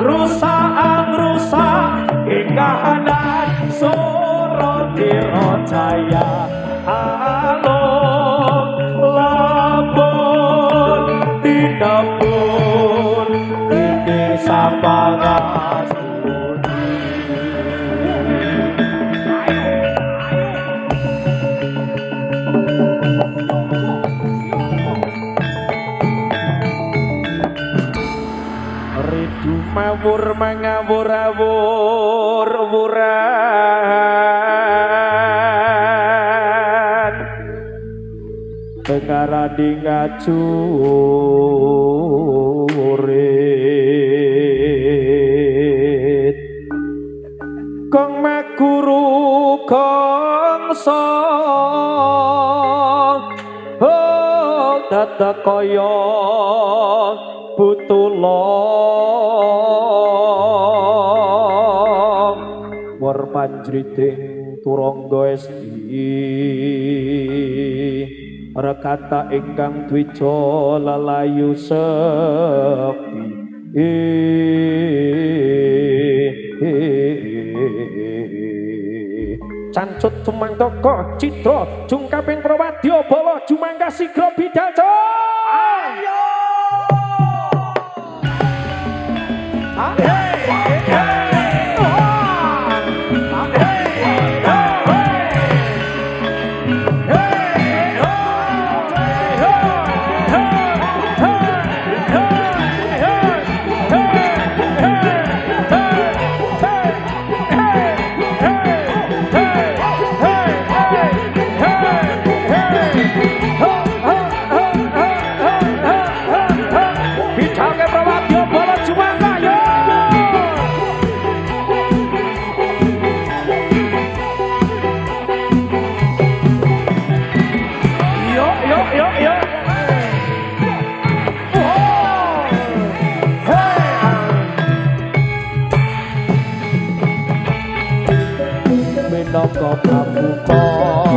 angrusa ing kahanan Suradira Jaya alon lampun tinapun ing sapangas mawur mangawur-awur-wuran pengarani ngacurit kong maguru kongso data kaya putulong war panjriting turangga esti rekata ingkang dwija lelayu sepi cancut tumangtaka citra jungkaping prawadya bawa jumangga sigra bidalca ayo Noko kabuka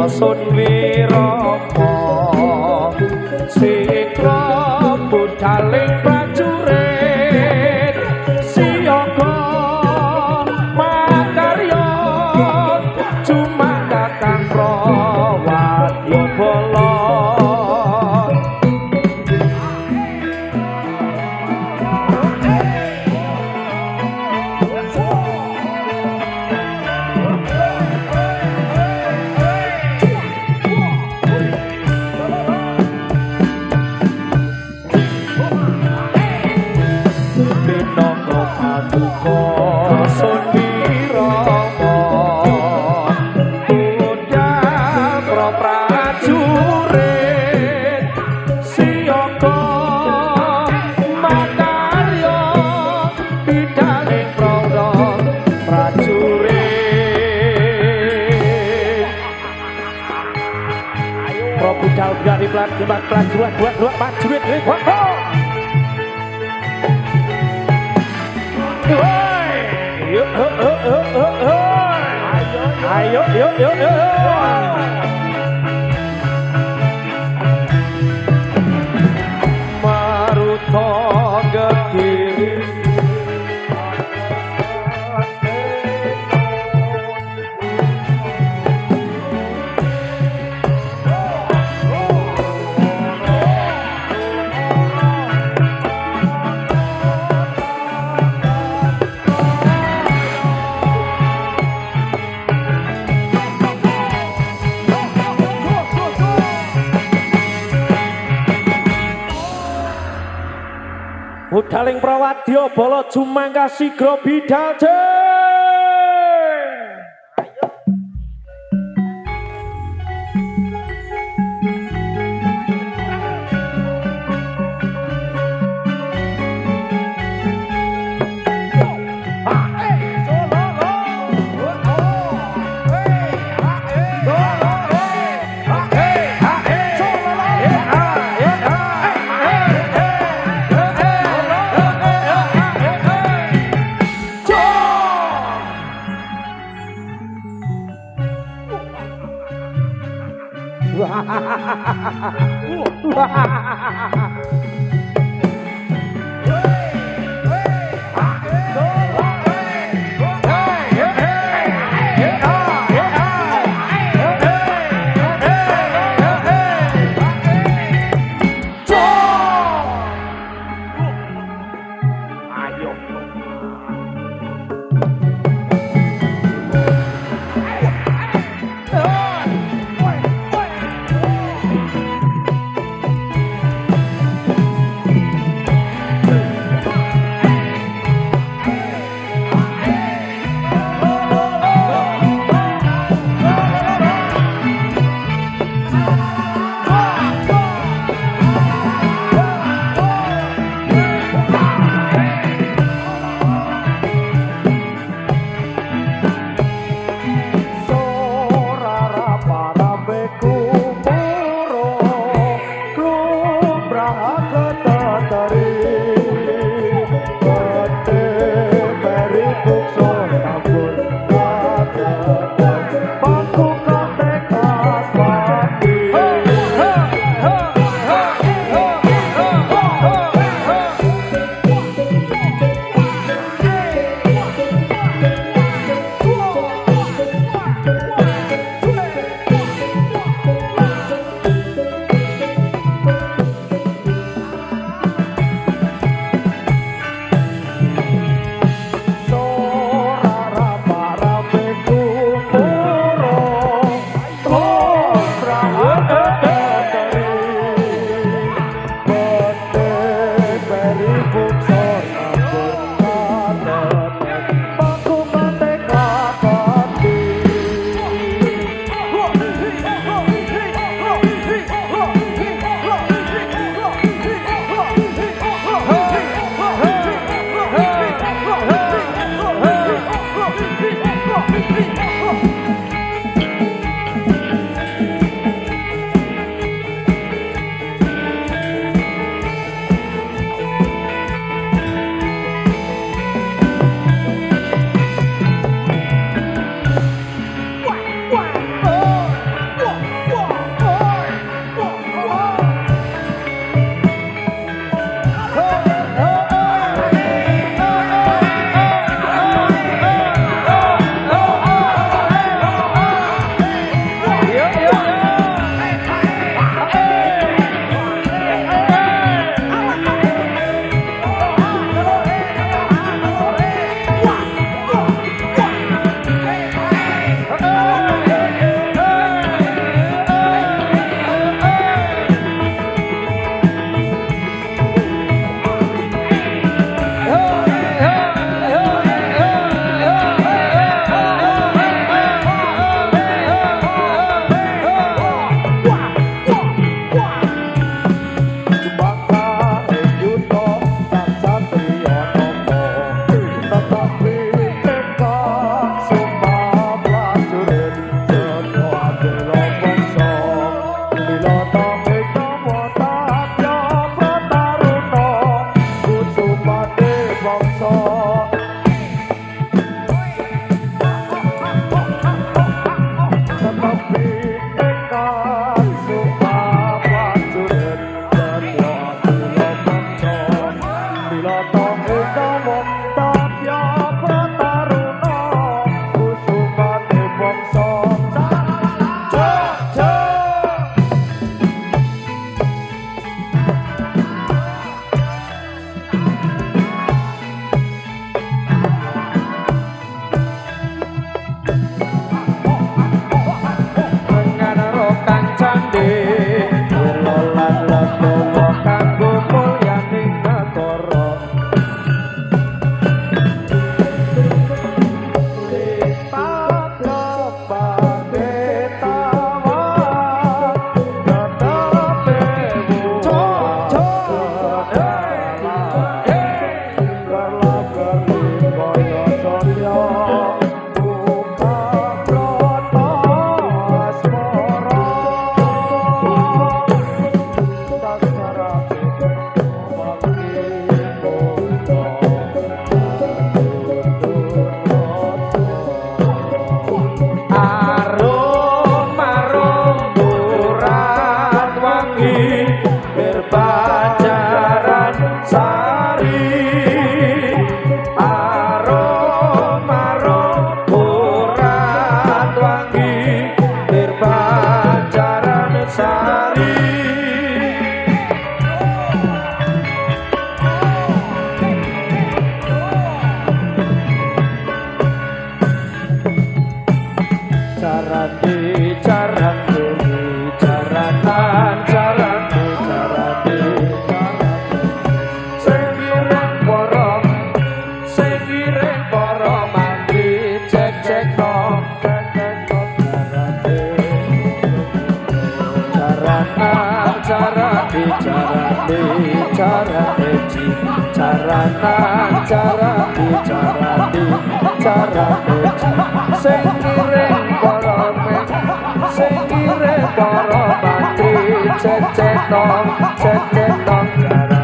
sun wiraka sikra budhaling prajurit siyaga makarya jumangkatan prawadya bala dari pelajuran buat prajurit ayo maruta gediri Budhaling prawadya bala jumangga sigra bidalca Ayo sing ngiring para mantri cecetong jarane.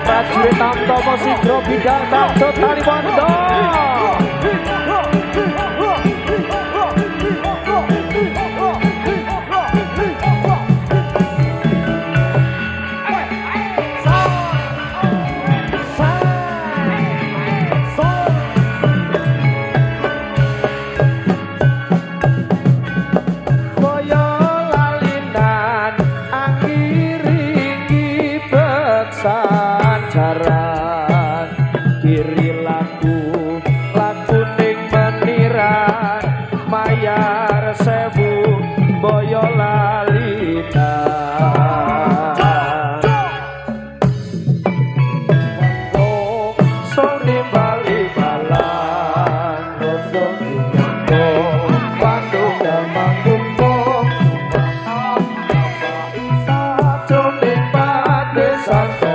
Prajurit Tamtama Sigro Bidang Tarjo Talibondo. Jaran kiri laku ning meniran mayar sewu boyo lalinan soni bali balan soni nyanto bandung damang kumpung soni pade santong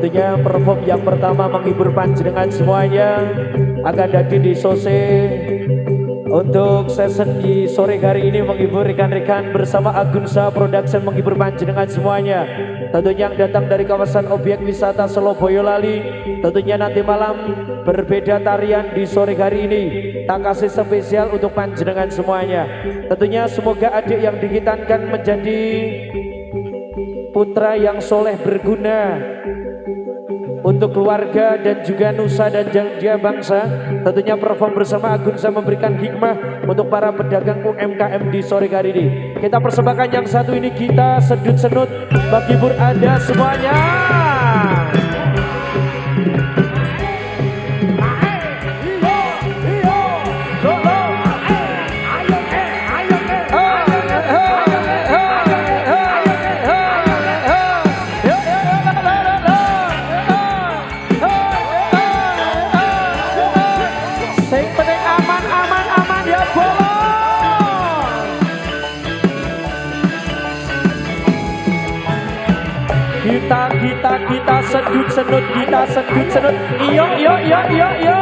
tentunya perform yang pertama menghibur panjenengan semuanya akan dadi di Sose. Untuk season di sore hari ini menghibur rekan-rekan bersama Agunsa Production menghibur panjenengan semuanya. Tentunya yang datang dari kawasan objek wisata Solo Boyolali. Tentunya nanti malam berbeda tarian di sore hari ini. Tak kasih spesial untuk panjenengan semuanya. Tentunya semoga adik yang dihitankan menjadi putra yang soleh berguna untuk keluarga dan juga nusa dan jaya bangsa. Tentunya perform bersama Agunsa memberikan hikmah untuk para pedagang UMKM di sore hari ini. Kita persembahkan yang satu ini, kita sedut-senut menghibur Anda semuanya. Kita kita sedut sedut kita sedut sedut iyo iyo iyo iyo iyo.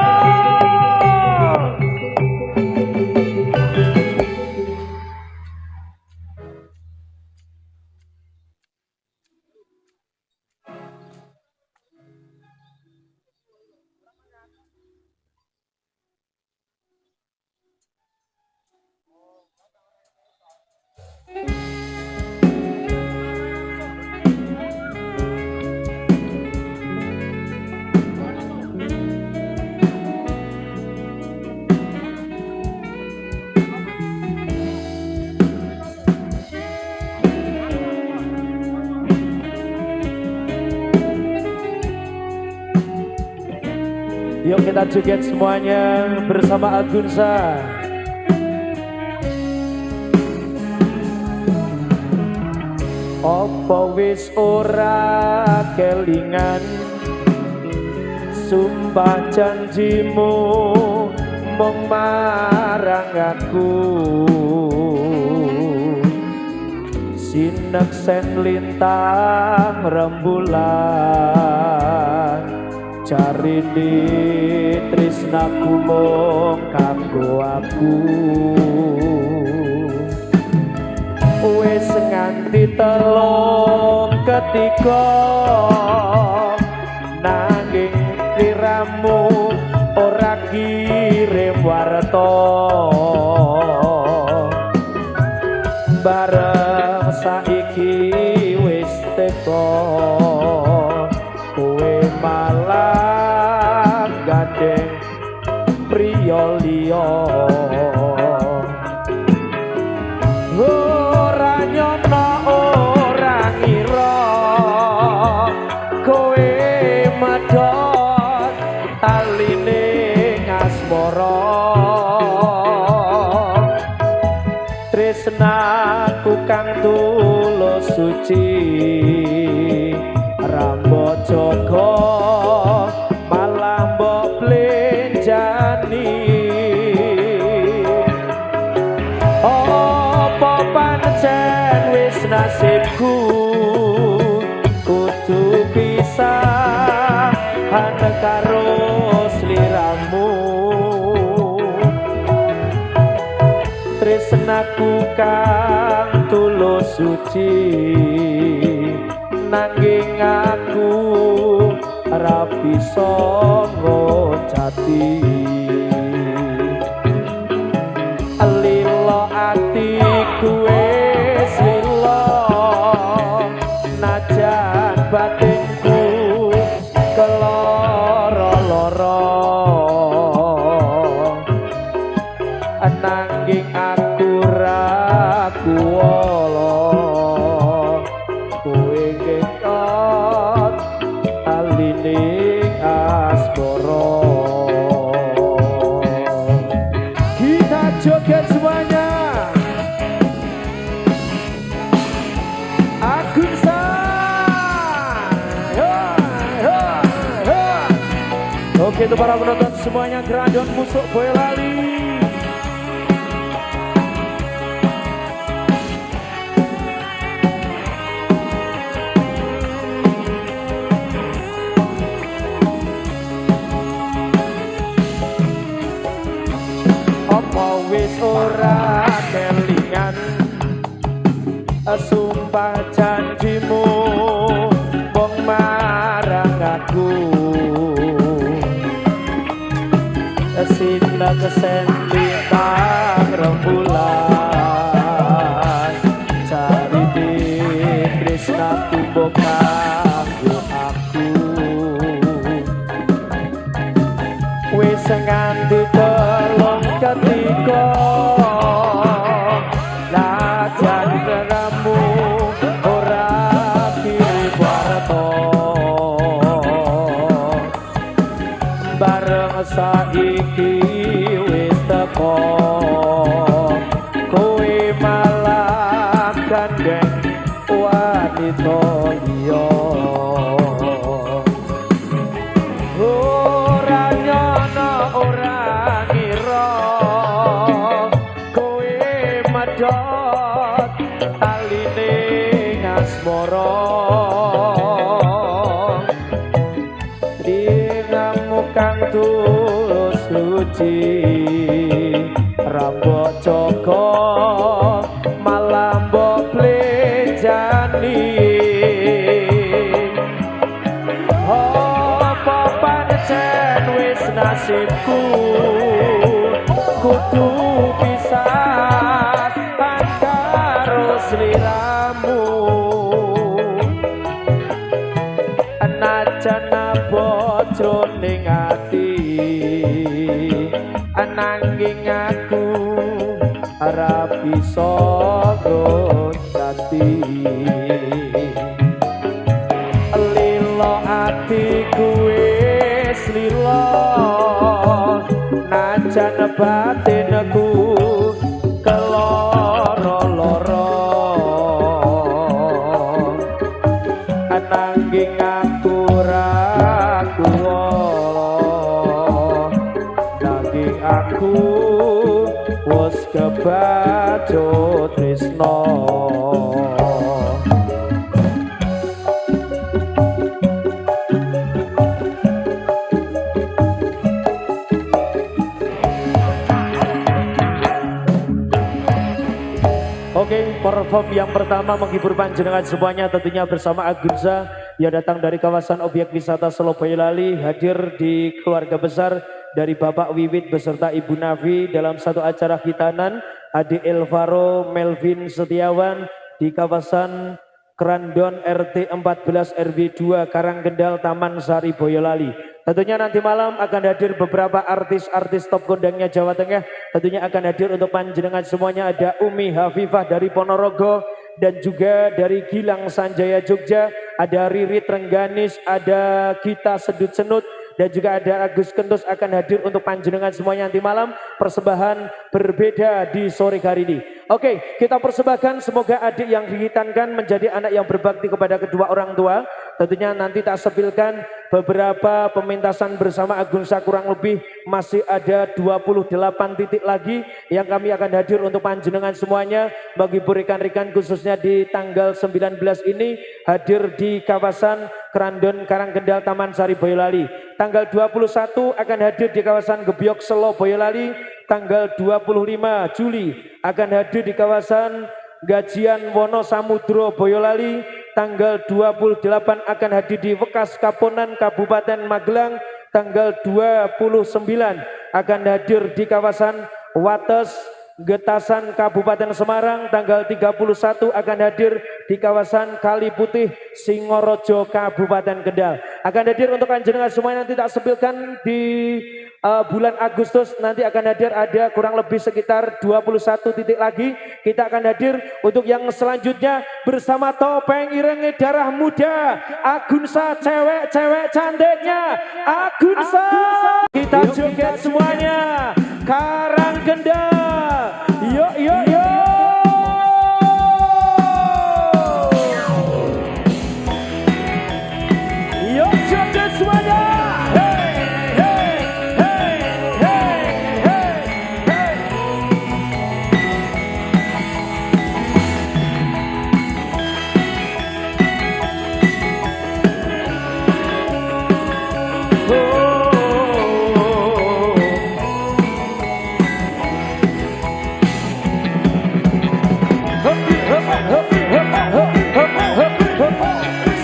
Yuk kita joget semuanya bersama Agunsa. Opo wis ora kelingan sumpah janjimu mung marang aku, sineksen lintang rembulan cari di tresnaku mung kanggo aku. Wis nganti telung ketiga nanging sliramu ora kirim warta, bareng saiki wis teko kowe malah gandeng priya liya. Ora nyono ora ngira kowe medhot taline asmara, tresnaku kang tulus suci rambut jaga malah mbok blenjani. Apa pancen wis nasibku kudu pisah karo sliramu, tresnaku kang tulus suci nanging aku ora bisa ngocati. Lilo atiku wis lilo najan batinku keloro-loro, nanging aku ra kuwala kowe ngetot aline asmara. Kita joget semuanya Agunsa. Oke, itu para penonton semuanya, Grandon Musuk Boyolali. Wis ora kelingan sumpah janjimu mung marang aku, sineksen lintang rembulan cari di tresnaku mung kanggo aku. Wis nganti telung ketiga najan sliramu ora kirim warta, bareng saiki wis teko kowe malah gandeng wanita liya. Ora nyono ora ngira kowe medhot taline asmara, suci rambok Joko malam mbok plejani apa pancen wis nasibku kudu pisah karo sliramu najan bojroning ati ananging aku ora bisa gondati lilo atiku wis lilo najan batinku keloro-loro ananging aku ra kuwo nanging aku wis kebacut tresno Oke, perform yang pertama menghibur panjenengan semuanya tentunya bersama Agunza yang datang dari kawasan objek wisata Selo Boyolali, hadir di keluarga besar dari Bapak Wiwit beserta Ibu Navi dalam satu acara khitanan Ade Elvaro Melvin Setiawan di kawasan Krandon RT 14 RW 2 Karanggendal Taman Sari Boyolali. Tentunya nanti malam akan hadir beberapa artis-artis top kondangnya Jawa Tengah. Tentunya akan hadir untuk panjenengan semuanya. Ada Umi Hafifah dari Ponorogo dan juga dari Gilang Sanjaya Jogja. Ada Riri Trengganis, ada Gita Sedut Senut dan juga ada Agus Kentus akan hadir untuk panjenengan semuanya nanti malam. Persembahan berbeda di sore hari ini. Oke, kita persembahkan semoga adik yang dihitankan menjadi anak yang berbakti kepada kedua orang tua. Tentunya nanti tak sepilkan beberapa pementasan bersama Agunza, kurang lebih masih ada 28 titik lagi yang kami akan hadir untuk panjenengan semuanya. Bagi rekan-rekan khususnya di tanggal 19 ini hadir di kawasan Krandon Karanggendal Taman Sari Boyolali. Tanggal 21 akan hadir di kawasan Gebyok Selo Boyolali. Tanggal 25 Juli akan hadir di kawasan Gajian Wonosamudro Boyolali. Tanggal 28 akan hadir di Wekas Kaponan Kabupaten Magelang. Tanggal 29 akan hadir di kawasan Wates Getasan Kabupaten Semarang. Tanggal 31 akan hadir di kawasan Kali Putih Singorojo Kabupaten Kendal. Akan hadir untuk panjenengan semuanya nanti tak sepilkan di bulan Agustus nanti akan hadir ada kurang lebih sekitar 21 titik lagi. Kita akan hadir untuk yang selanjutnya bersama topeng irenge darah muda Agunza, cewek-cewek cantiknya Agunza. Kita joget semuanya Karanggendal. Yuk yuk yuk. Yuk joget semuanya.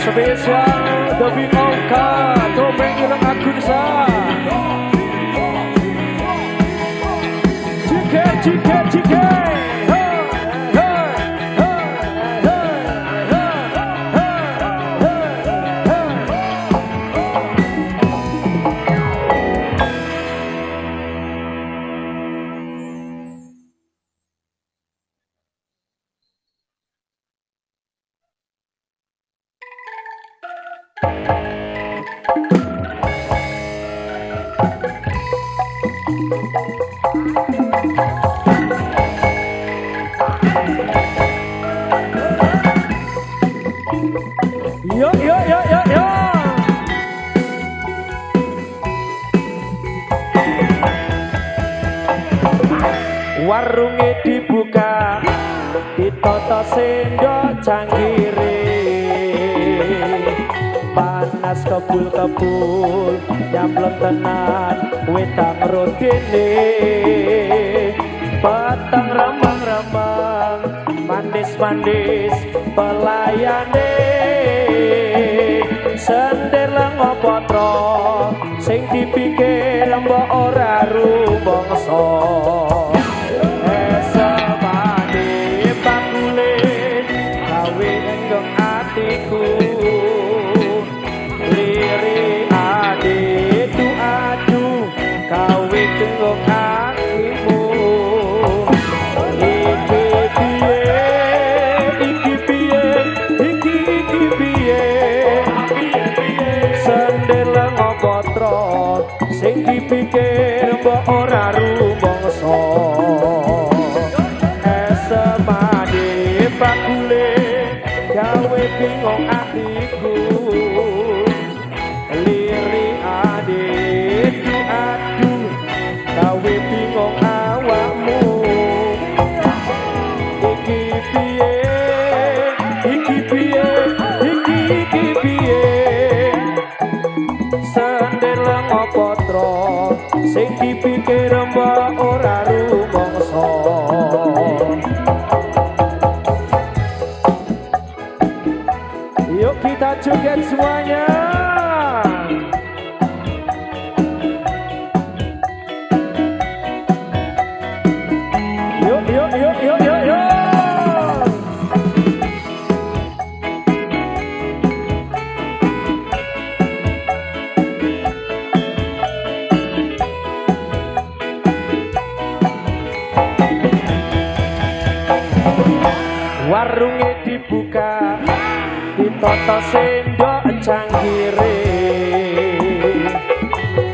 Spesial Dewi Oka topeng ireng Agunza. Jike Yo. Warunge dibuka, ditoto sendok cangkire, panas panas kebul-kebul nyamplem tenan wetang rodene peteng remang-remang mandis-mandis pelayane sender lengo potro sing dipikir mbok ora rumangsa esemane bakule gawe enggong atiku lirik ade tu adu gawe enggong atimu iki piye sender lengo potro sing dipikir mbok ora rumangsa esemane bakule gawe bingung atiku lirik ade tu adu gawe bingung awakmu iki piye sender lengo potro sing dipikir mbok ora rumangsa yuk kita joget semuanya yuk warunge dibuka ditoto sendok cangkire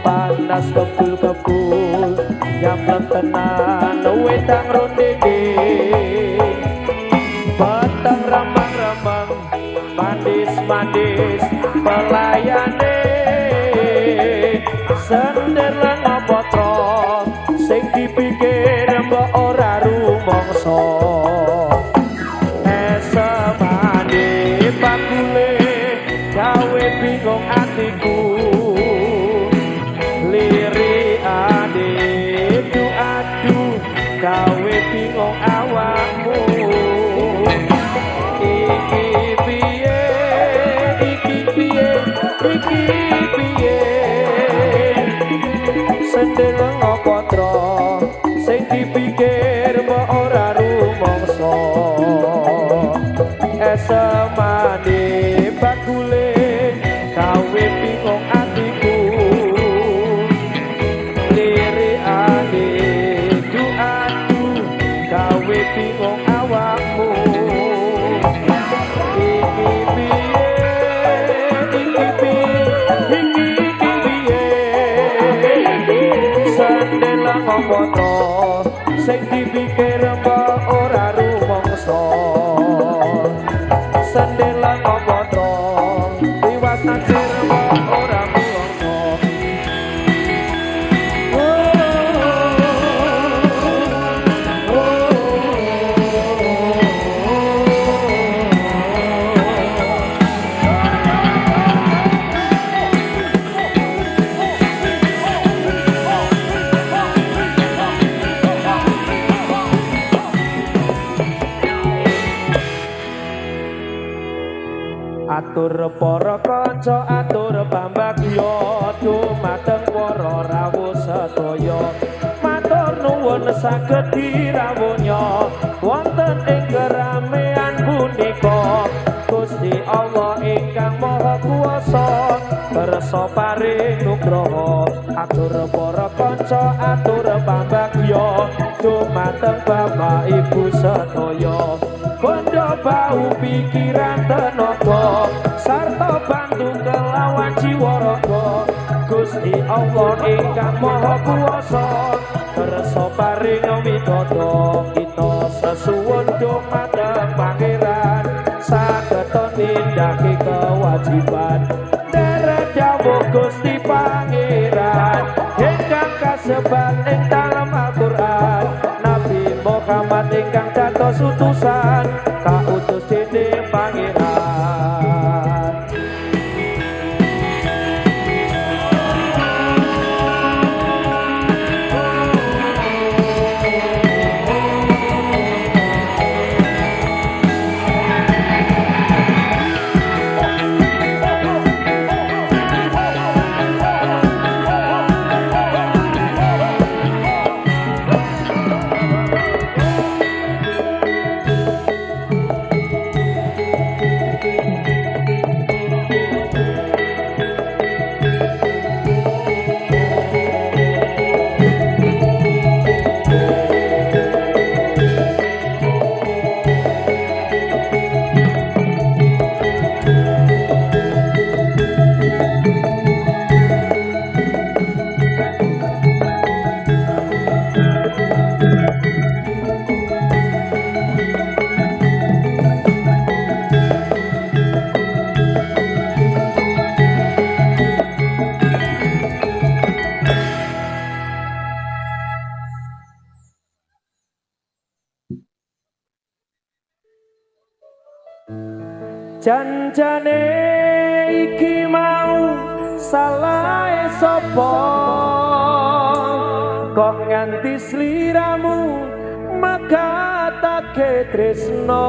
panas kebul-kebul nyamplem tenan wedang rondene peteng remang-remang mandis-mandis pelayane sender lengo potro sing dipikir mbok ora rumangsa bakule gawe bingung atiku lirik ade tu adu gawe bingung awakmu iki piye sender lengo potro sing dipikir mbok ora rumangsa esemane bakule gawe bingung atiku lirik ade tu adu gawe bingung awakmu iki piye sender lengo potro sing dipikir mbok ora rumangsa sender lengo potro liwat naksir mbok ora rumangsa atur para kanca atur pambagya dumateng para rawuh sedaya matur nuwun saged dirawuhnya wonten ing keramean punika Gusti Allah ingkang Maha Kuwasa kersa paring nugraha atur para kanca atur pambagya dumateng Bapak Ibu sedaya bondo bau pikiran tenaga sarta bantu kelawan jiwa raga Gusti Allah ingkang Maha Kuwasa kersa paring widodo kita sesuwun dumateng Pangeran saged nindakake kewajiban derek dawuh Gusti Pangeran ingkang kasebat ing dalam Al-Qur'an Nabi Muhammad ingkang dados utusan kautus dening Pangeran Janjane iki mau salah sapa kok nganti sliramu magatake tresno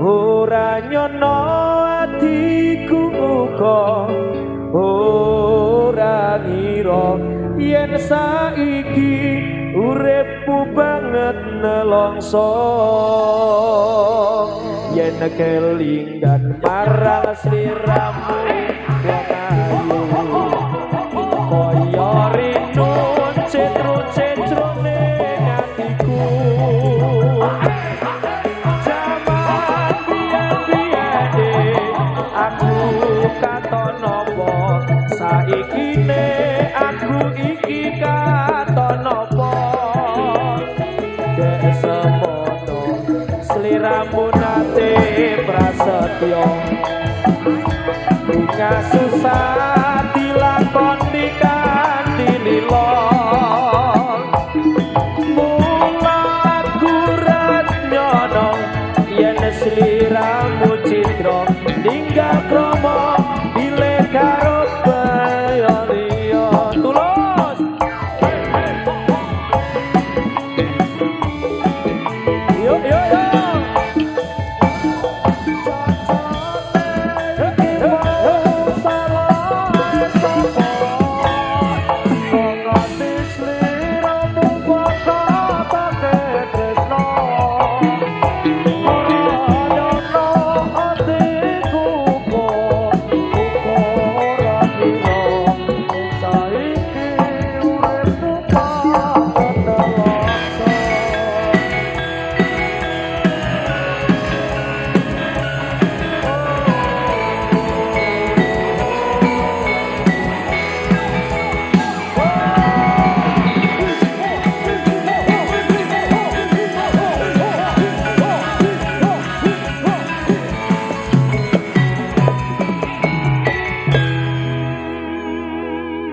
ora nyono atiku uga ora ngira yen saiki uripku banget nelongso yen kelingan marang sliramu wong ayu kaya rindu cetro-cetrone atiku jaman biyen-biyene aku katon nopo saikine aku iki katon nopo dek semono sliramu nate prasetyo bunga susah dilakoni kanthi lilo mula aku ratnyono yen sliramu citra ninggal kromo bile karo bayariyo tulus yo yo yo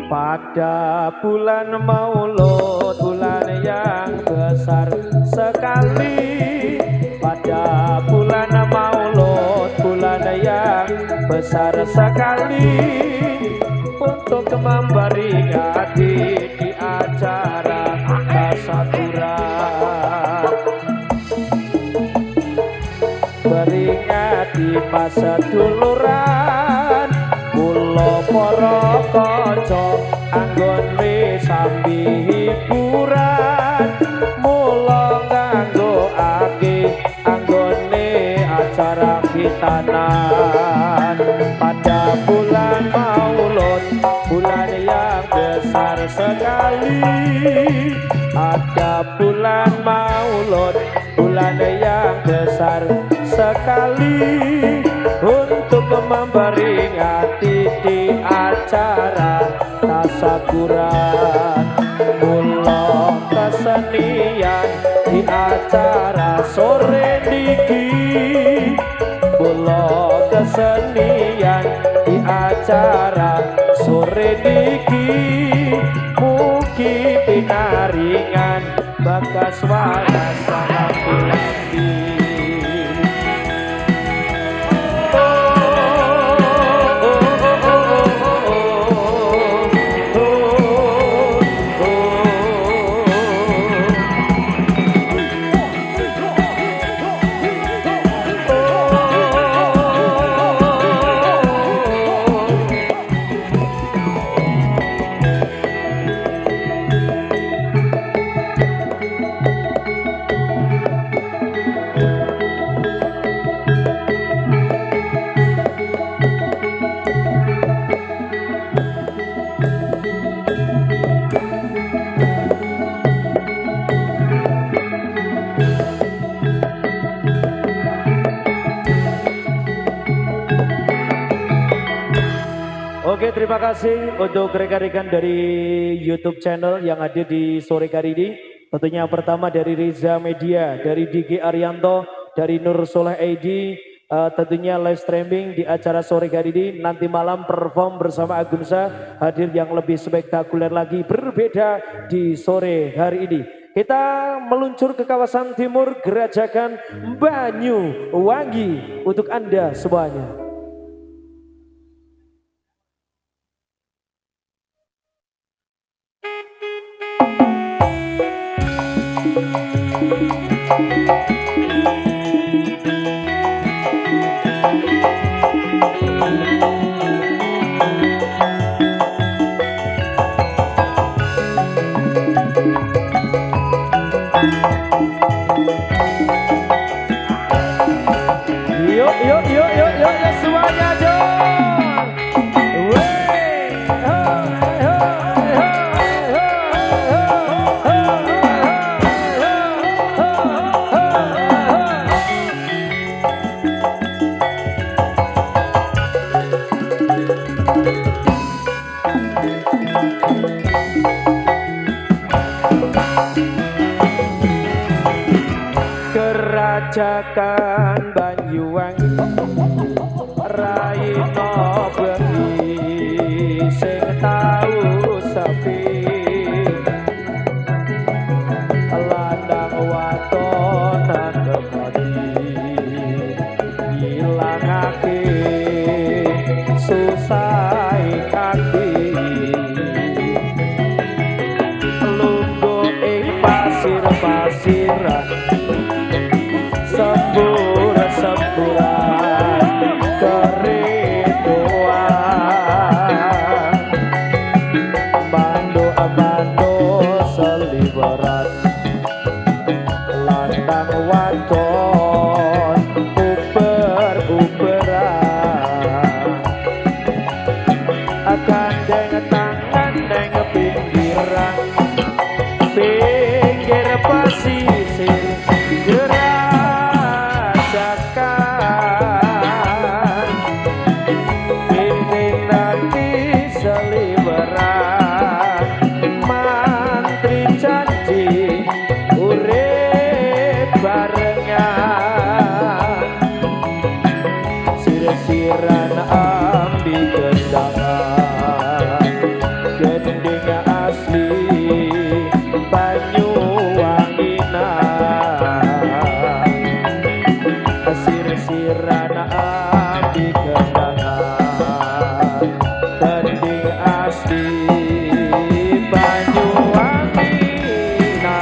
pada bulan Maulud, bulan yang besar sekali. Pada bulan Maulud, bulan yang besar sekali, untuk memperingati di acara tasyakuran, peringati pas seduluran. Kula para kanca anggone sambi hiburan, mula nganggokake anggone acara khitanan. Pada bulan Maulud, bulan yang besar sekali. Ada bulan Maulud, bulan yang besar sekali, untuk memperingati di acara tasyakuran. Mula kesenian di acara sore niki, mula kesenian di acara sore niki, mugi pinaringan bakas waras salam bulanti. Oke, terima kasih untuk rekan-rekan dari YouTube channel yang ada di sore hari ini. Tentunya pertama dari Reza Media, dari DG Arianto, dari Nur Soleh ID, tentunya live streaming di acara sore hari ini. Nanti malam perform bersama Agunsa, hadir yang lebih spektakuler lagi, berbeda di sore hari ini. Kita meluncur ke kawasan timur Gerajakan Banyuwangi untuk Anda semuanya. Yuk semuanya Gerajakan Banyuwangi raina bengi sing tau sepi landang waton kemati ilangake susah hati lungguh ing pasir-pasiran semburan kerinduan bando seliweran landang wadon uber-uberan gandeng tangan neng pinggiran pinggir pesisir sirasiran ambi gendangan gending asli Banyuwangina sirasiran ambi gendangan gending asli Banyuwangina.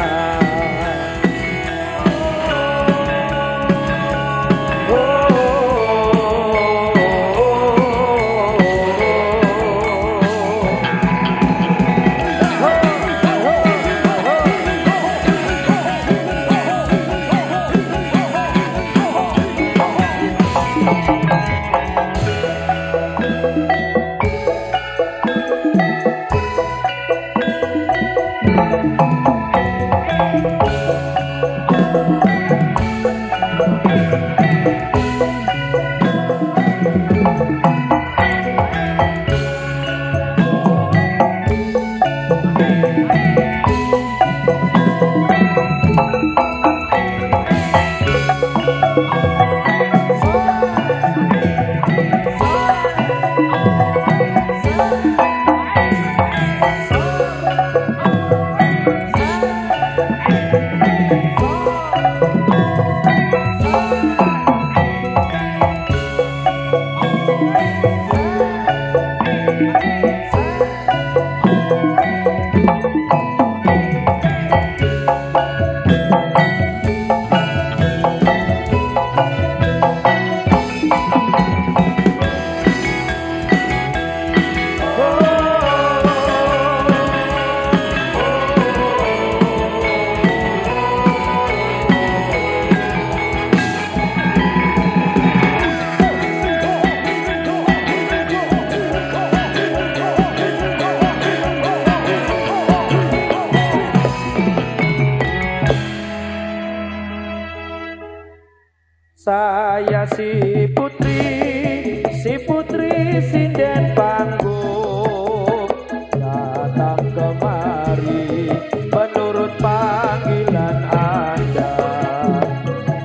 Saya si putri sinden panggung datang kemari menurut panggilan Anda.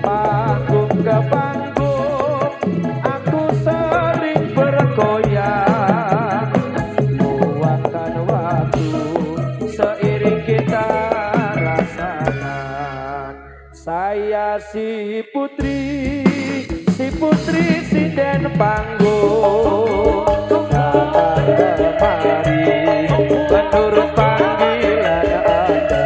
Panggung ke panggung aku sering bergoyang, luangkan waktu seiring kita rasa kaya si putri sinden panggung kemari menurut panggilan Anda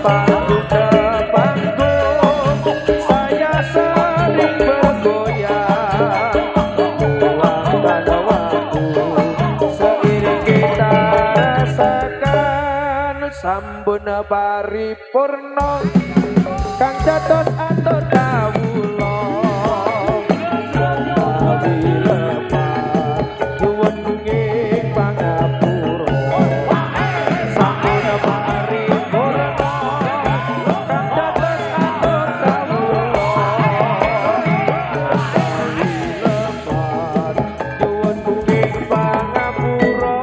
panggung ke panggung saya sering bergoyang luangkan waktu seiring kita rasakan sambun paripurna kang dados atur kawula gawi lepat nyuwun ing pangapura sampun paripurna kang dados atur kawula gawi lepat nyuwun ing pangapura.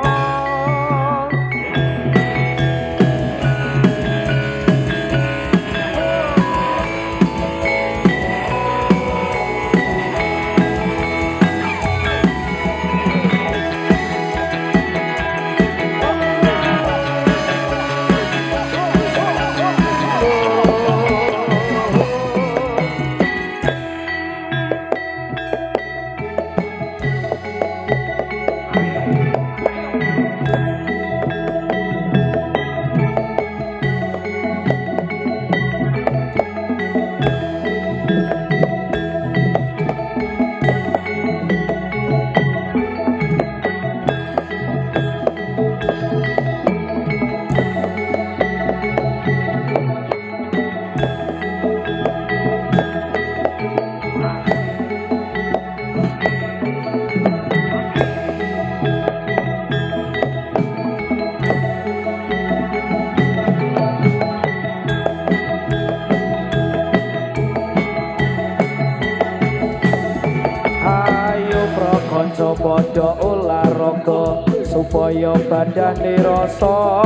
Kanca padha olahraga supaya badane rasa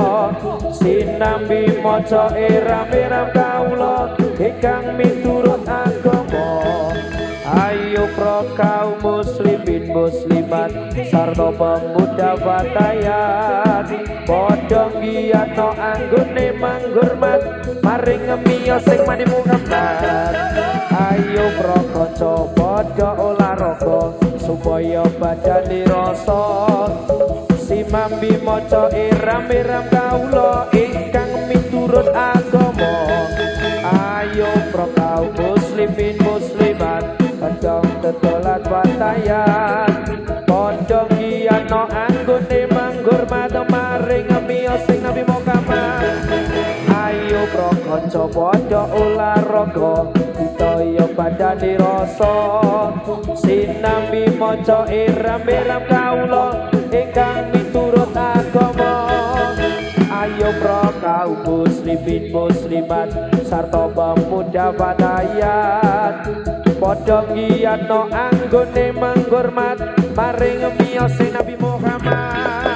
sinambi maca iram-iram kawula ingkang miturut agama. Ayo pro kaum muslimin muslimat sarta pemuda batayan padha ngiyatno anggone manggurmat maring ngemiyo sing mani Muhammad. Ayo pro kanca padha olahraga supaya badane rasa simambi maca iram-iram kawula ingkang miturut agama. Ayo pro kaum muslimin muslimat padha tedolan batayan padha ngiyatno anggone manggurmat maring miyo sing Nabi Muhammad. Ayo pro kanca padha olahraga supaya badane rasa sinambi maca iram-iram kawula ingkang miturut agama. Ayo pro kaum muslimin muslimat sarta pemuda batayan padha ngiyatno anggone manggurmat maring miyo sing Nabi Muhammad.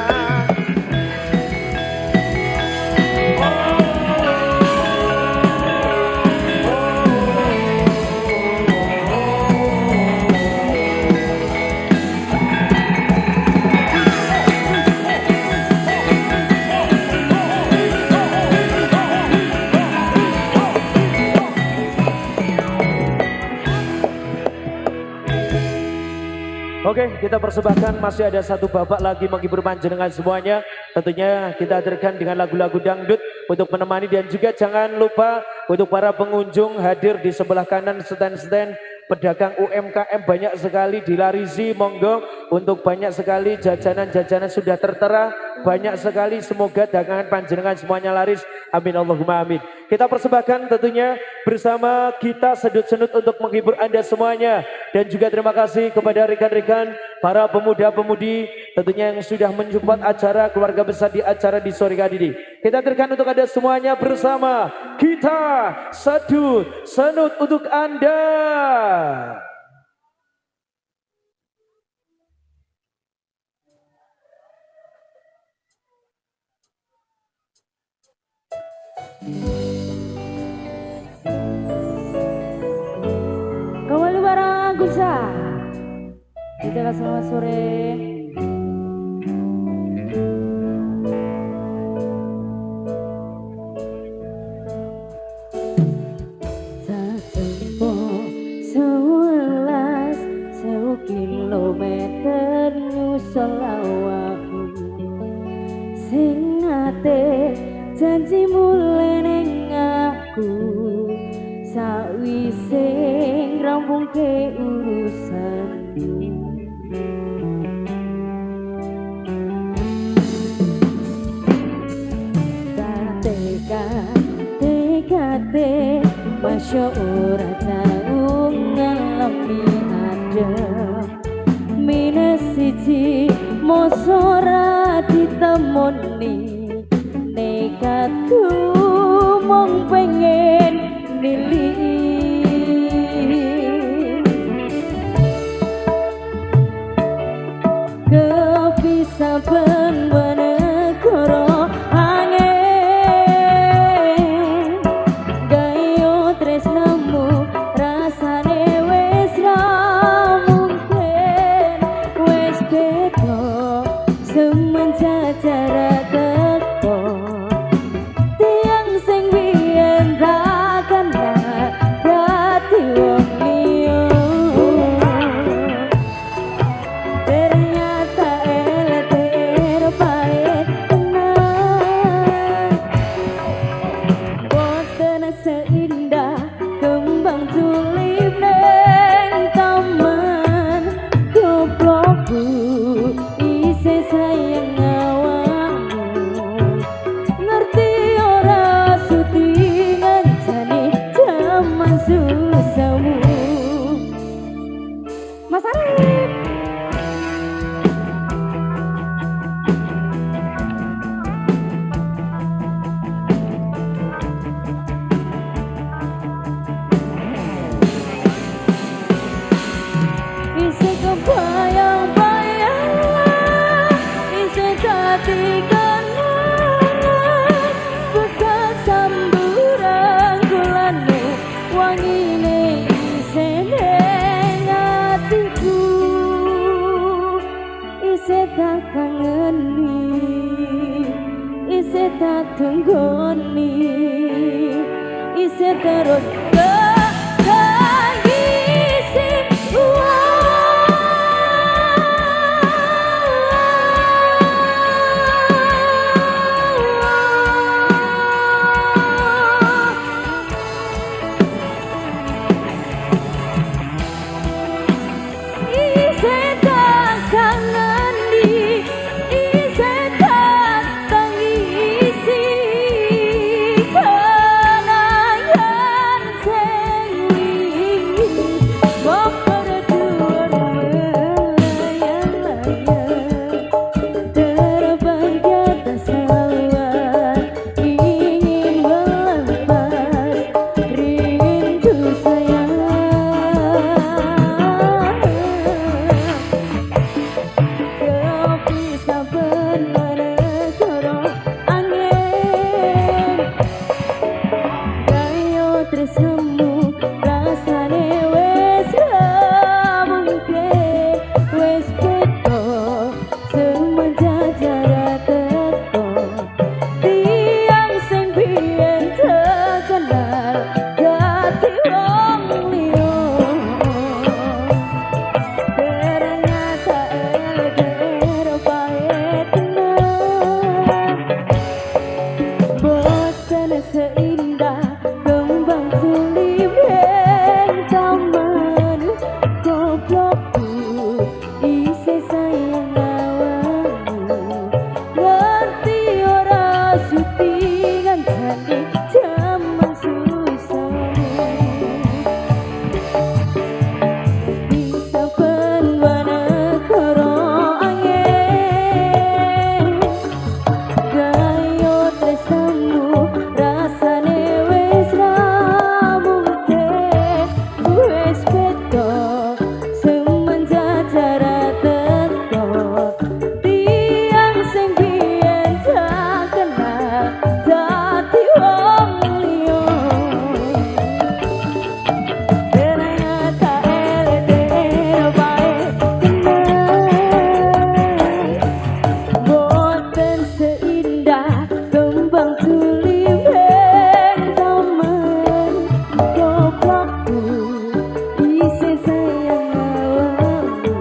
Oke, kita persembahkan masih ada satu babak lagi menghibur panjenengan semuanya. Tentunya kita hadirkan dengan lagu-lagu dangdut untuk menemani dan juga jangan lupa untuk para pengunjung hadir di sebelah kanan stand-stand pedagang UMKM banyak sekali dilarisi, monggo untuk banyak sekali jajanan-jajanan sudah tertera banyak sekali, semoga dagangan panjenengan semuanya laris, amin Allahumma amin. Kita persembahkan tentunya bersama kita sedut-sedut untuk menghibur Anda semuanya dan juga terima kasih kepada rekan-rekan para pemuda-pemudi tentunya yang sudah mensupport acara keluarga besar di acara di sore hari ini. Kita hadirkan untuk Anda semuanya bersama kita sedut-sedut untuk Anda. Kembali bareng Gusa. Kita selamat sore. Masya ora tau ngalami adem minus siji mosora ditemoni nekatku mong pengen nilih kepisah ben negara angin gayo tresnamu rasane wis ra mungkin wis beda semenjak jarak teko tiang sing biyen tak kenal dadi wong liya ternyata LDR pahit tenang boten seindah kembang tulip neng taman goblokku isih sayang awakmu ngerti ora sutingan jane jaman susahmu Mas Arif isih kebayang-bayang isih dadi kenangan bekas samburan bulanmu wangine isih neng atiku isih tak kangeni isih tak tunggoni isih terus kagisi isih tak kangeni isih tak tangisi kenangan sing wingi berdua melayang-layang terbang di atas awan ingin melepas rindu sayang kepisah ben negara angin gayo tresnamu rasane wis ra mungkin wis beda semenjak jarak teko tiang sing biyen terkenal dadi wong liya ternyata LDR pahit tenang boten seindah kembang tulip neng taman goblokku isih sayang awakmu ngerti ora sutingan jane jaman susahmu bisa ben negara angin gayo tresnamu rasane wis ra mungkin wis beda semenjak jarak teko tiang sing biyen tak kenal dadi wong liya ternyata LDR pahit tenang boten seindah kembang tulip neng taman goblokku isih sayang awakmu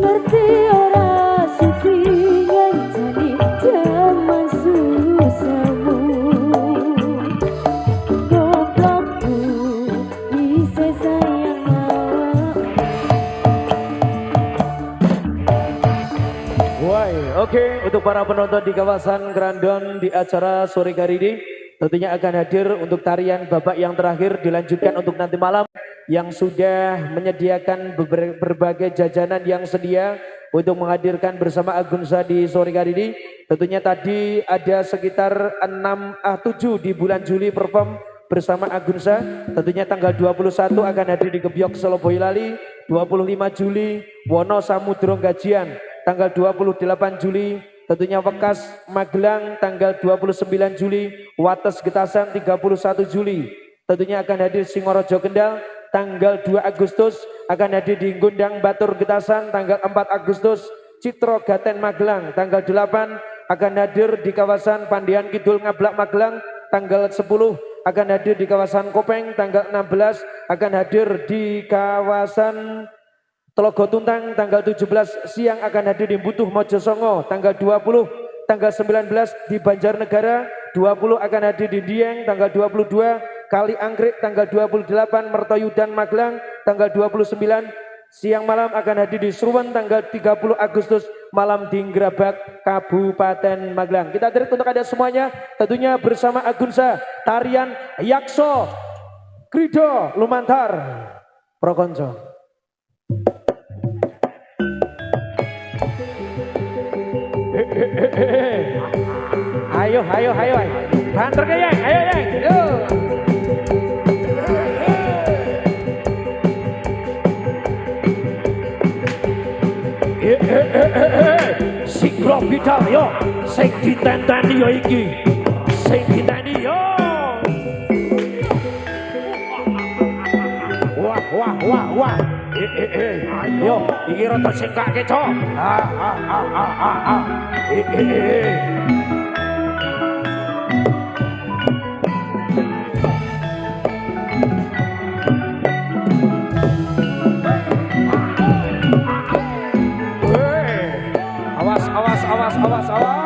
ngerti ora sutingan jane jaman susahmu goblokku isih sayang awakmu Why, oke untuk para penonton di kawasan Grandon di acara sore hari ini tentunya akan hadir untuk tarian babak yang terakhir, dilanjutkan untuk nanti malam yang sudah menyediakan berbagai jajanan yang sedia untuk menghadirkan bersama Agunza di sore hari ini. Tentunya tadi ada sekitar 7 di bulan Juli perform bersama Agunza. Tentunya tanggal 21 akan hadir di Gebyok Solo Boyolali, 25 Juli Wono Samudro Gajian, tanggal 28 Juli tentunya Wekas Magelang, tanggal 29 Juli Wates Getasan, 31 Juli tentunya akan hadir Singorojo Kendal, tanggal 2 Agustus akan hadir di Gundang Batur Getasan, tanggal 4 Agustus Citro Gaten Magelang, tanggal 8 akan hadir di kawasan Pandian Kidul Ngablak Magelang, tanggal 10 akan hadir di kawasan Kopeng, tanggal 16 akan hadir di kawasan Telogo Tuntang, tanggal 17 siang akan hadir di Butuh Mojosongo, tanggal 20, tanggal 19 di Banjarnegara, 20 akan hadir di Dieng, tanggal 22 Kali Anggrek, tanggal 28 Mertoyudan Magelang, tanggal 29 siang malam akan hadir di Sruwen, tanggal 30 Agustus malam di Ngrabak Kabupaten Magelang. Kita hadir untuk ada semuanya, tentunya bersama Agunza, tarian Yakso Krido Lumantar Prokonco. Ayo, banter ke Yang, ayo Yang, Sikro bidal yo, sing ditenteni yo iki, sing ditenteni yo. Wah. Yo, iki rada singkake, Cok. Awas. Wah.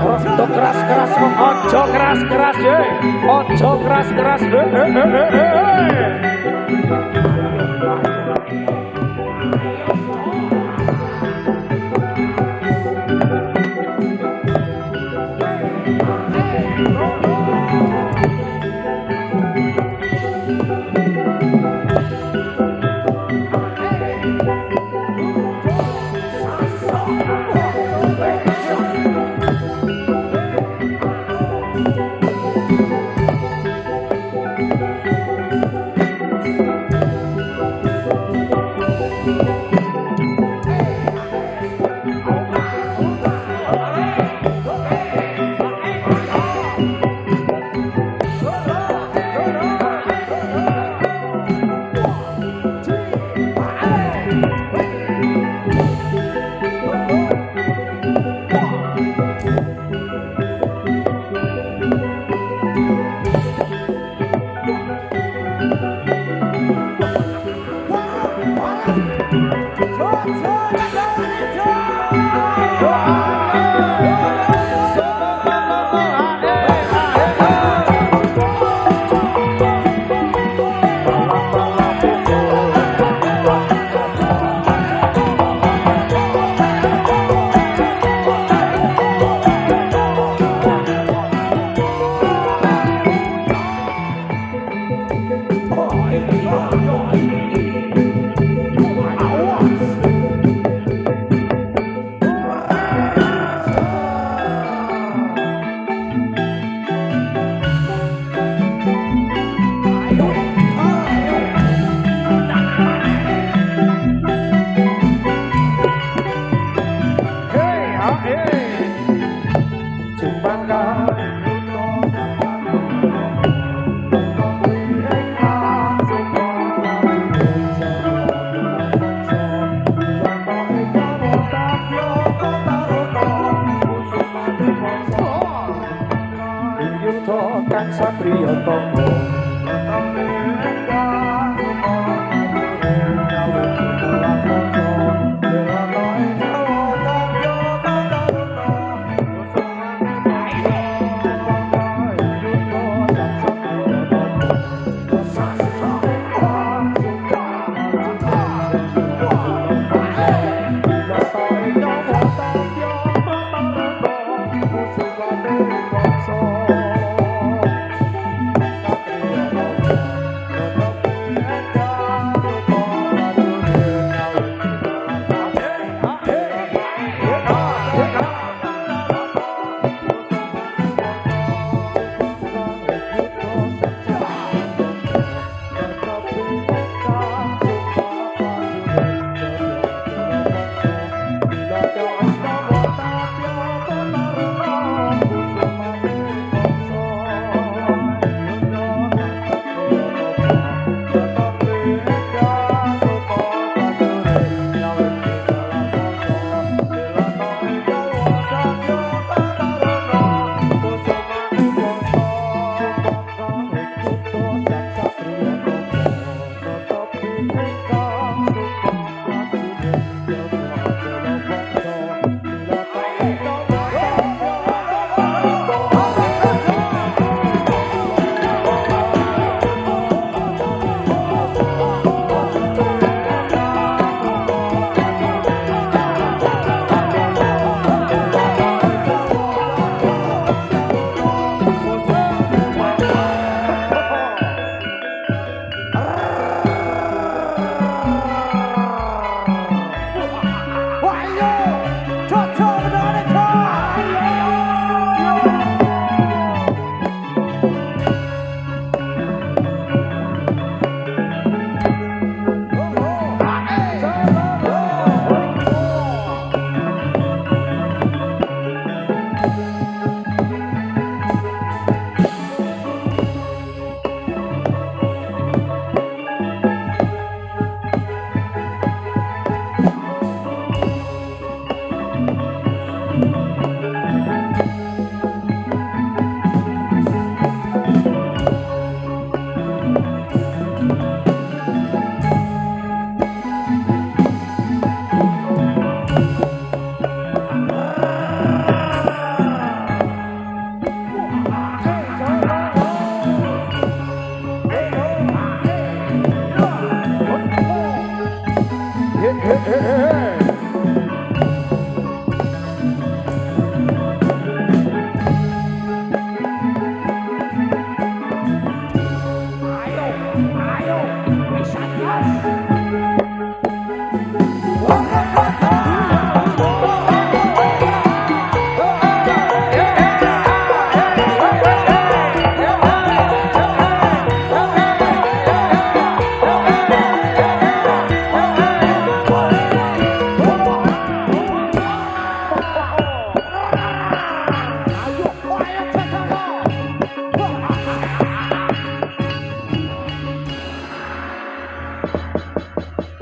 Ojo keras-keras, ojo keras-keras. Yuda kang satriya tangga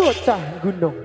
bocah gunung.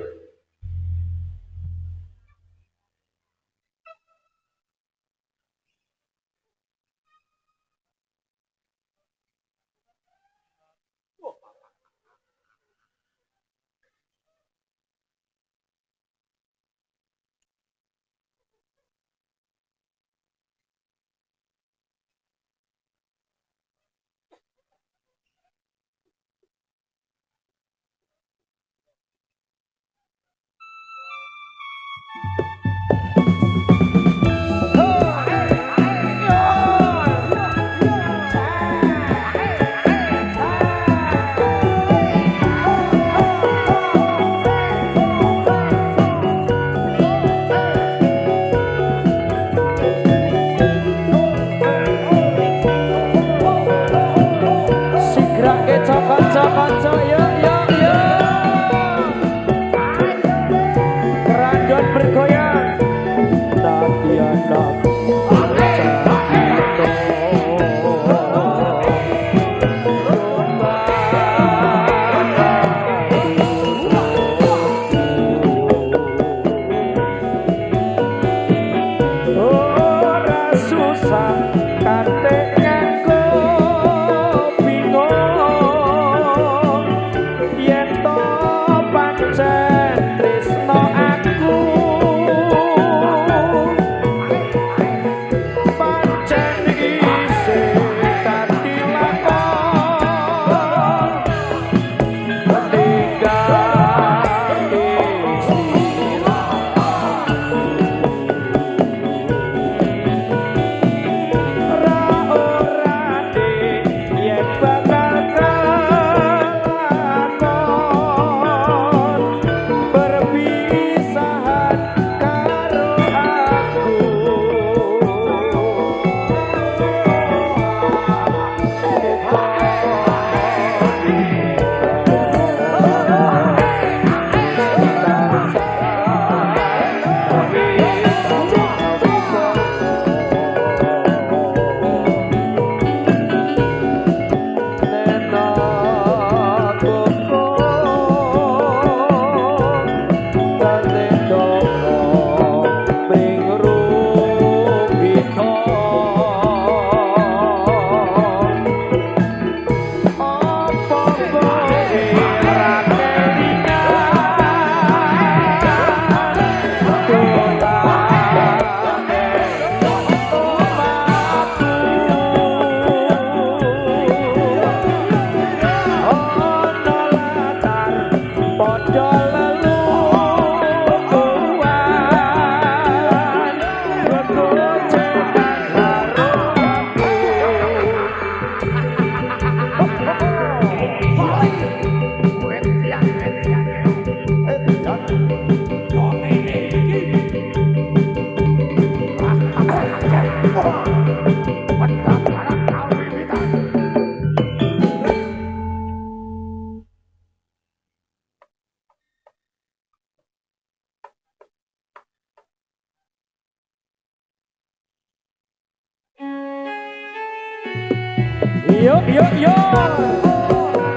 Yuk yuk yuk.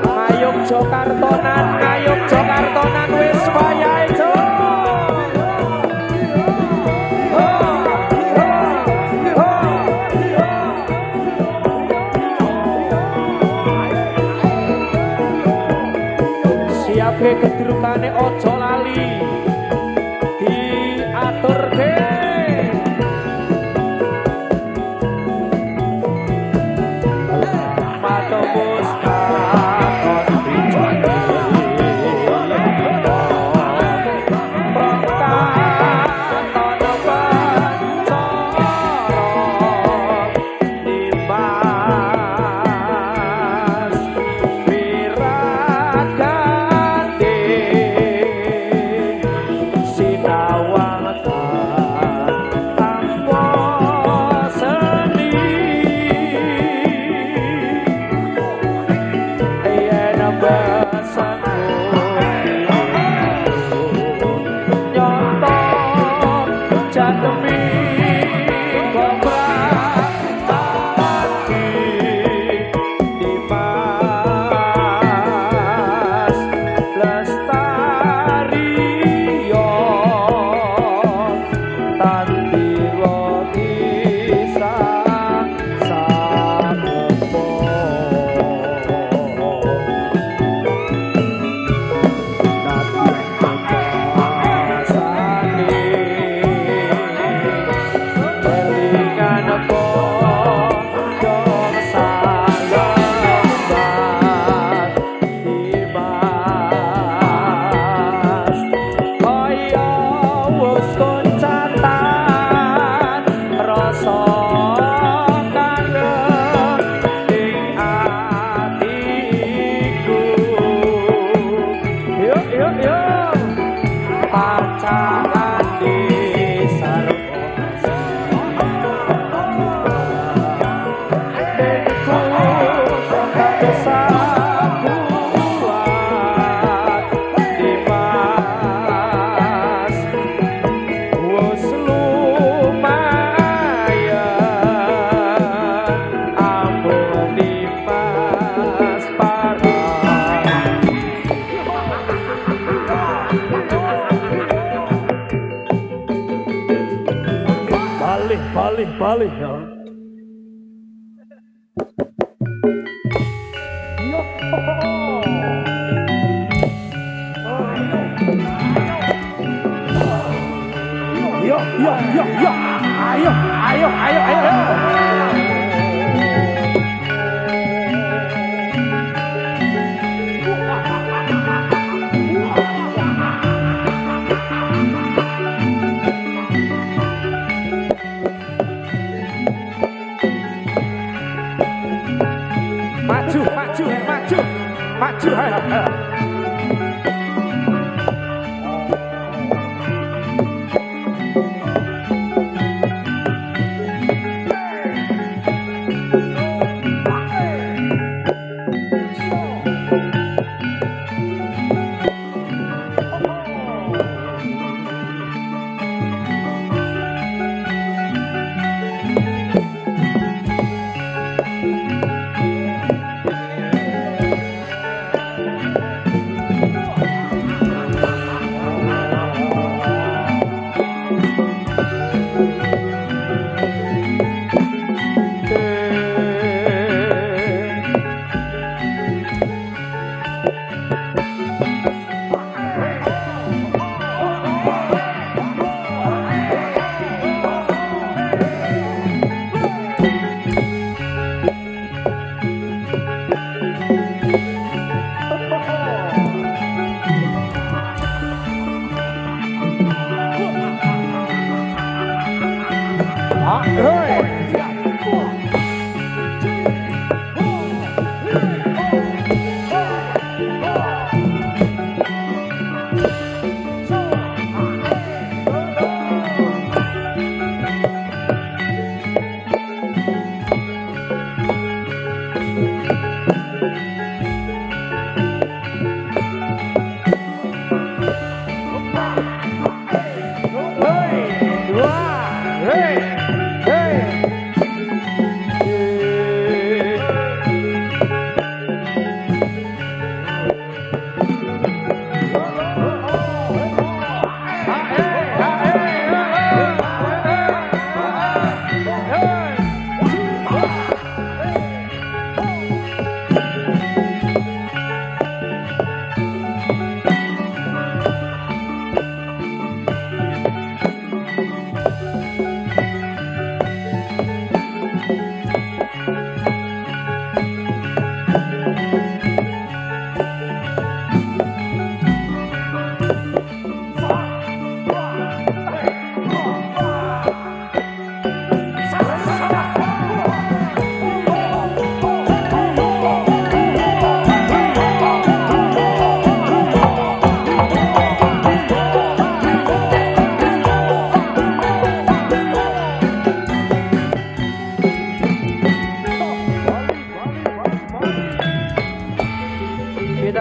Ngayuk Jakartonan wis wayahe jo. Siapke gedrukane ojo lali. Diaturke. Matobus kakon dijani. Prokatono pancoro Dimas Wiragati Sinawangan tanpa seni. Yen besanku nyoto jatemi gobrak lagi Dimas Lestario tandiro bisa sagepo. Pacaran di Sarkoasi Denku bisa buat Dimas wus lumayan ampun Dimas parah. Balik ya. Yo. Ayo. Maju, ayo.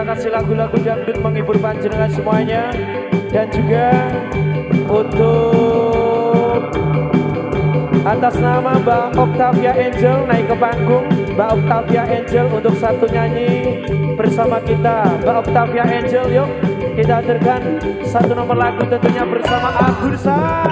kita kasih lagu-lagu dangdut menghibur panjenengan semuanya. Dan juga untuk atas nama Mbak Octavia Angel naik ke panggung. Mbak Octavia Angel untuk satu nyanyi bersama kita. Mbak Octavia Angel, yuk kita hadirkan satu nomor lagu tentunya bersama Agursa.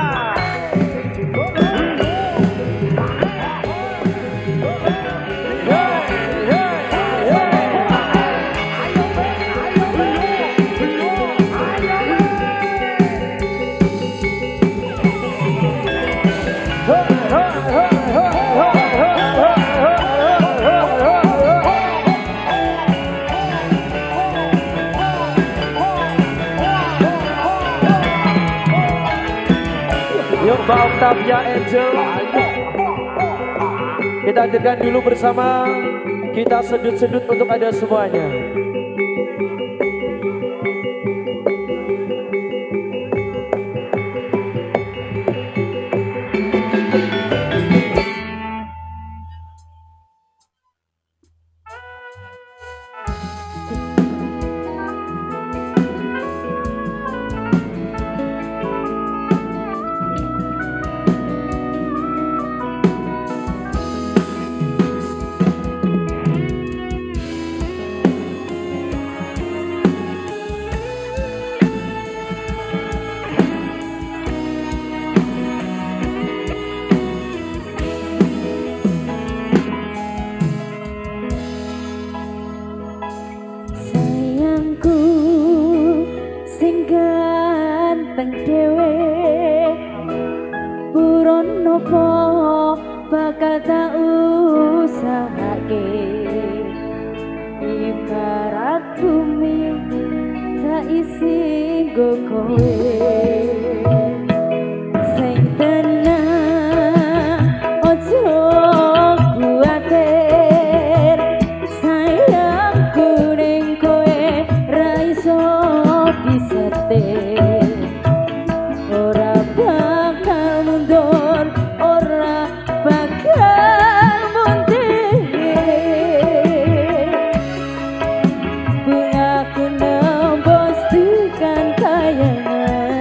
Yuk Mbak Octavia Angel, kita hadirkan dulu bersama, kita sedut-sedut untuk ada semuanya. Ganteng dewe buron nopo bakal tak usahake ibarat bumi tak isi nggo kowe sing tenang ojo kuatir sayangku ning kowe ra iso disetir. Ora bakal mundur, ora bakal mundur. Bungaku nembus tekan kayangan.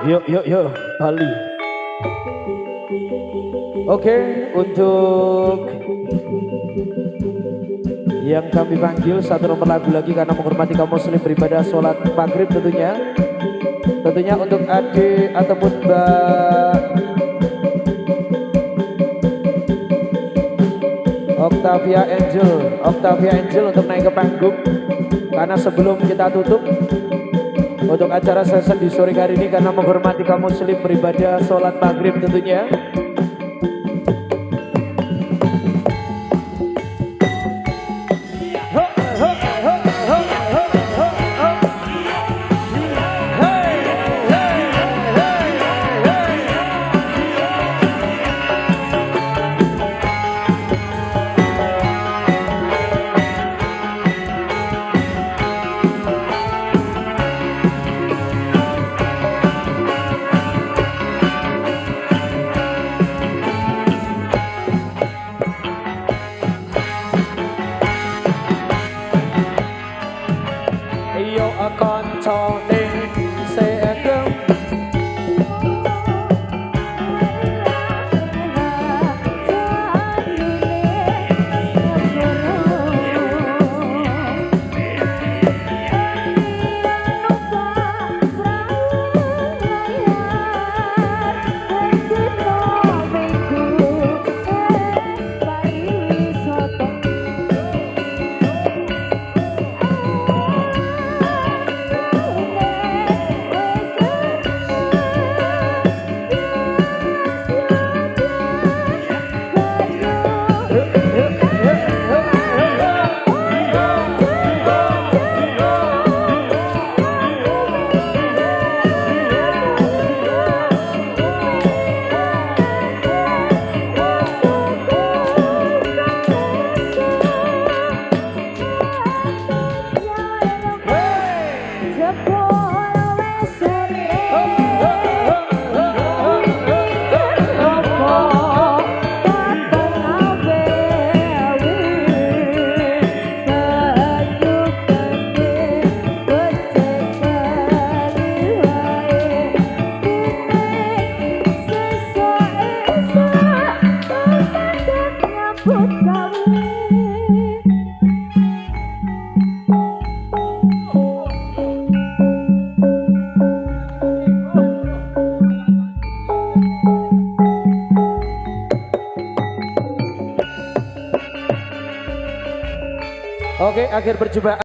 Yuk, Bali. Oke, untuk yang kami panggil satu nomor lagu lagi karena menghormati kaum muslim beribadah sholat maghrib tentunya. Tentunya untuk adik ataupun Mbak Octavia Angel untuk naik ke panggung. Karena sebelum kita tutup untuk acara session di sore hari ini karena menghormati kaum muslim beribadah sholat maghrib tentunya. Yo koncone seagem Oke, akhir perjumpaan.